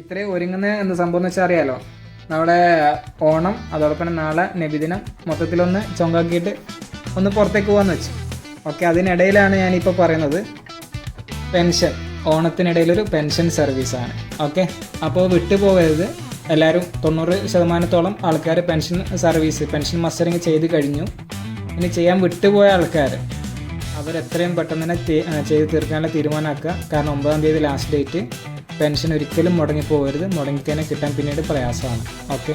ഇത്രയും ഒരുങ്ങുന്ന എന്ത് സംഭവം എന്ന് വെച്ചാൽ അറിയാലോ, നമ്മുടെ ഓണം അതോടൊപ്പം നാളെ നബിദിനം മൊത്തത്തിലൊന്ന് ചൊങ്കാക്കിയിട്ട് ഒന്ന് പുറത്തേക്ക് പോകാമെന്ന് വെച്ചു. ഓക്കെ, അതിനിടയിലാണ് ഞാനിപ്പോൾ പറയുന്നത് പെൻഷൻ, ഓണത്തിനിടയിലൊരു പെൻഷൻ സർവീസാണ്. ഓക്കെ, അപ്പോൾ വിട്ടുപോകരുത്. എല്ലാവരും 90% ആൾക്കാർ പെൻഷൻ സർവീസ്, പെൻഷൻ മസ്റ്ററിങ് ചെയ്ത് കഴിഞ്ഞു. ഇനി ചെയ്യാൻ വിട്ടുപോയ ആൾക്കാർ അവരെത്രയും പെട്ടെന്ന് തന്നെ ചെയ്ത് തീർക്കാനുള്ള തീരുമാനമാക്കുക. കാരണം 9-ാം തീയതി ലാസ്റ്റ് ഡേറ്റ്. പെൻഷൻ ഒരിക്കലും മുടങ്ങിപ്പോകരുത്. മുടങ്ങിക്കഴിഞ്ഞാൽ കിട്ടാൻ പിന്നീട് പ്രയാസമാണ്. ഓക്കെ,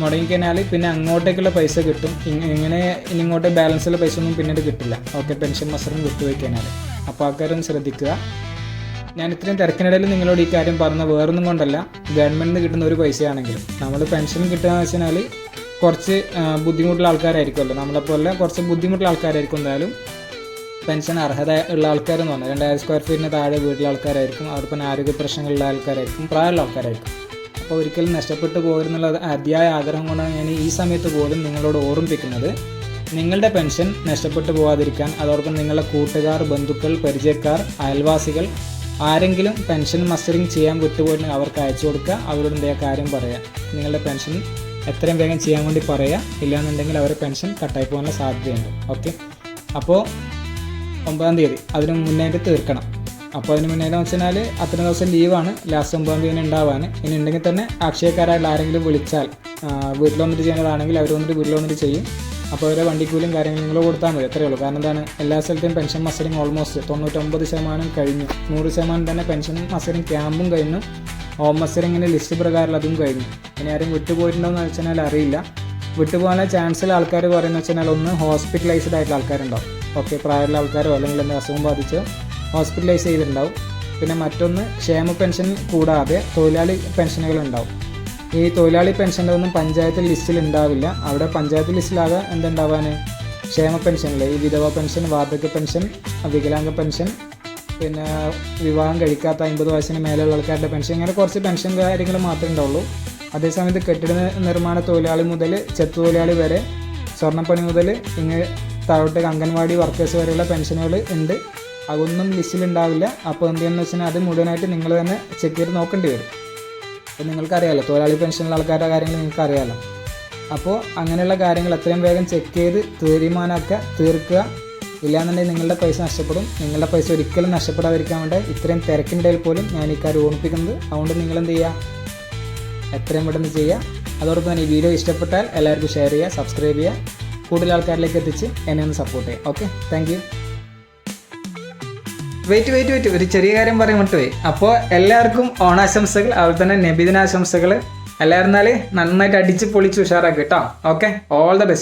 മുടങ്ങിക്കഴിഞ്ഞാൽ പിന്നെ അങ്ങോട്ടേക്കുള്ള പൈസ കിട്ടും, ഇങ്ങനെ ഇങ്ങോട്ട് ബാലൻസുള്ള പൈസ ഒന്നും പിന്നീട് കിട്ടില്ല. ഓക്കെ, പെൻഷൻ മസ്റ്ററിങ് വിട്ടുപോയി കഴിഞ്ഞാൽ. അപ്പോൾ ആൾക്കാരൊന്ന് ശ്രദ്ധിക്കുക. ഞാൻ ഇത്രയും തിരക്കിനിടയിൽ നിങ്ങളോട് ഈ കാര്യം പറഞ്ഞ വേറൊന്നും കൊണ്ടല്ല, ഗവൺമെൻറ്റിൽ നിന്ന് കിട്ടുന്ന ഒരു പൈസയാണെങ്കിലും നമ്മൾ പെൻഷൻ കിട്ടുകയെന്ന് വെച്ചാൽ കുറച്ച് ബുദ്ധിമുട്ടുള്ള ആൾക്കാരായിരിക്കുമല്ലോ, നമ്മളെപ്പോലെ കുറച്ച് ബുദ്ധിമുട്ടുള്ള ആൾക്കാരായിരിക്കും. എന്തായാലും പെൻഷൻ അർഹത ഉള്ള ആൾക്കാരെന്ന് പറഞ്ഞാൽ 2000 സ്ക്വയർ ഫീറ്റിന് താഴെ വീട്ടിലെ ആൾക്കാരായിരിക്കും, അവർക്ക് ആരോഗ്യ പ്രശ്നങ്ങളുള്ള ആൾക്കാരായിരിക്കും, പ്രായമുള്ള ആൾക്കാരായിരിക്കും. അപ്പോൾ ഒരിക്കലും നഷ്ടപ്പെട്ടു പോകരുന്നുള്ള അതിയായ ആഗ്രഹം കൊണ്ടാണ് ഞാൻ ഈ സമയത്ത് പോലും നിങ്ങളോട് ഓർമ്മിപ്പിക്കുന്നത്. നിങ്ങളുടെ പെൻഷൻ നഷ്ടപ്പെട്ടു പോകാതിരിക്കാൻ അതോടൊപ്പം നിങ്ങളുടെ കൂട്ടുകാർ, ബന്ധുക്കൾ, പരിചയക്കാർ, അയൽവാസികൾ ആരെങ്കിലും പെൻഷൻ മസ്റ്ററിങ് ചെയ്യാൻ വിട്ടുപോയിട്ട് അവർക്ക് അയച്ചു കൊടുക്കുക. അവരോട് എന്തെങ്കിലും കാര്യം പറയുക, നിങ്ങളുടെ പെൻഷൻ എത്രയും വേഗം ചെയ്യാൻ വേണ്ടി പറയുക. ഇല്ലാന്നുണ്ടെങ്കിൽ അവരുടെ പെൻഷൻ കട്ടായി പോകാനുള്ള സാധ്യതയുണ്ട്. ഓക്കെ, അപ്പോൾ 9-ാം തീയതി അതിന് മുന്നേറ്റ് തീർക്കണം. അപ്പോൾ അതിന് മുന്നേറ്റം വെച്ചാൽ അത്ര ദിവസം ലീവാണ്, ലാസ്റ്റ് 9-ാം തീയതി ഉണ്ടാവാൻ. ഇനി ഉണ്ടെങ്കിൽ തന്നെ അക്ഷയക്കാരായിട്ടുള്ള ആരെങ്കിലും വിളിച്ചാൽ വീട്ടിൽ വന്നിട്ട് ചെയ്യുന്നതാണെങ്കിൽ അവർ വന്നിട്ട് വീട്ടിൽ വന്നിട്ട് ചെയ്യും. അപ്പോൾ അവരെ വണ്ടിക്കൂലും കാര്യങ്ങൾ നിങ്ങൾ കൊടുത്താൽ മതി, അത്രയേ ഉള്ളൂ. കാരണം എന്താണ്, എല്ലാ സ്ഥലത്തെയും പെൻഷൻ മസ്റ്ററിങ് ഓൾമോസ്റ്റ് 99% കഴിഞ്ഞു. 100% തന്നെ പെൻഷൻ മസ്റ്ററിങ് ക്യാമ്പും കഴിഞ്ഞു. ഹോം മസ്റ്ററിങ്ങിൻ്റെ ലിസ്റ്റ് പ്രകാരം അതും കഴിഞ്ഞു. ഇനി ആരും വിട്ടുപോയിട്ടുണ്ടോയെന്ന് വെച്ചാൽ അറിയില്ല. വിട്ടുപോകാനുള്ള ചാൻസുള്ള ആൾക്കാർ പറയുന്നത് വെച്ചാൽ ഒന്ന് ഹോസ്പിറ്റലൈസ്ഡ് ആയിട്ടുള്ള ആൾക്കാരുണ്ടാവും. ഓക്കെ, പ്രായമുള്ള ആൾക്കാരോ അല്ലെങ്കിൽ എന്തെങ്കിലും അസുഖം ബാധിച്ചോ ഹോസ്പിറ്റലൈസ് ചെയ്തിട്ടുണ്ടാവും. പിന്നെ മറ്റൊന്ന് ക്ഷേമ പെൻഷൻ കൂടാതെ തൊഴിലാളി പെൻഷനുകളുണ്ടാവും. ഈ തൊഴിലാളി പെൻഷൻ്റെ ഒന്നും പഞ്ചായത്ത് ലിസ്റ്റിൽ ഉണ്ടാവില്ല. അവിടെ പഞ്ചായത്ത് ലിസ്റ്റിലാകെ എന്തുണ്ടാവാൻ, ക്ഷേമ പെൻഷനിൽ ഈ വിധവ പെൻഷൻ, വാർദ്ധക്യ പെൻഷൻ, വികലാംഗ പെൻഷൻ, പിന്നെ വിവാഹം കഴിക്കാത്ത 50 വയസ്സിന് മേലെയുള്ള ആൾക്കാരുടെ പെൻഷൻ, ഇങ്ങനെ കുറച്ച് പെൻഷൻ കാര്യങ്ങൾ മാത്രമേ ഉണ്ടാവുള്ളൂ. അതേസമയത്ത് കെട്ടിട നിർമ്മാണ തൊഴിലാളി മുതൽ ചെത്തു തൊഴിലാളി വരെ, സ്വർണ്ണപ്പണി മുതൽ ഇങ്ങനെ താഴോട്ട് അംഗൻവാടി വർക്കേഴ്സ് വരെയുള്ള പെൻഷനുകൾ ഉണ്ട്. അതൊന്നും ലിസ്റ്റിലുണ്ടാവില്ല. അപ്പോൾ എന്ത് ചെയ്യുന്നത് വെച്ചാൽ അത് മുഴുവനായിട്ട് നിങ്ങൾ തന്നെ ചെക്ക് ചെയ്ത് നോക്കേണ്ടി വരും. അപ്പോൾ നിങ്ങൾക്കറിയാമല്ലോ, തൊഴിലാളി പെൻഷനുള്ള ആൾക്കാരുടെ കാര്യങ്ങൾ നിങ്ങൾക്കറിയാമല്ലോ. അപ്പോൾ അങ്ങനെയുള്ള കാര്യങ്ങൾ എത്രയും വേഗം ചെക്ക് ചെയ്ത് തീരുമാനമൊക്കെ തീർക്കുക. ഇല്ലാന്നുണ്ടെങ്കിൽ നിങ്ങളുടെ പൈസ നഷ്ടപ്പെടും. നിങ്ങളുടെ പൈസ ഒരിക്കലും നഷ്ടപ്പെടാതിരിക്കാൻ വേണ്ടി ഇത്രയും തിരക്കിനിടയിൽ പോലും ഞാൻ ഈ കാര്യം ഓർമ്മിപ്പിക്കുന്നത്. അതുകൊണ്ട് നിങ്ങളെന്ത് ചെയ്യുക, എത്രയും പെട്ടെന്ന് ചെയ്യുക. അതോടൊപ്പം തന്നെ ഈ വീഡിയോ ഇഷ്ടപ്പെട്ടാൽ എല്ലാവർക്കും ഷെയർ ചെയ്യുക, സബ്സ്ക്രൈബ് ചെയ്യുക, കൂടുതൽ ആൾക്കാരിലേക്ക് എത്തിച്ച് എന്നെ ഒന്ന് സപ്പോർട്ട് ചെയ്യുക. Okay, thank you. വെയിറ്റ് ഒരു ചെറിയ കാര്യം പറയാൻ വിട്ടുപോയി. അപ്പോൾ എല്ലാവർക്കും ഓണാശംസകൾ, അതുപോലെ തന്നെ നബിദിനാശംസകൾ. എല്ലാവരും നന്നായിട്ട് അടിച്ച് പൊളിച്ച് ഉഷാറാക്കി കേട്ടോ. Okay, all the best.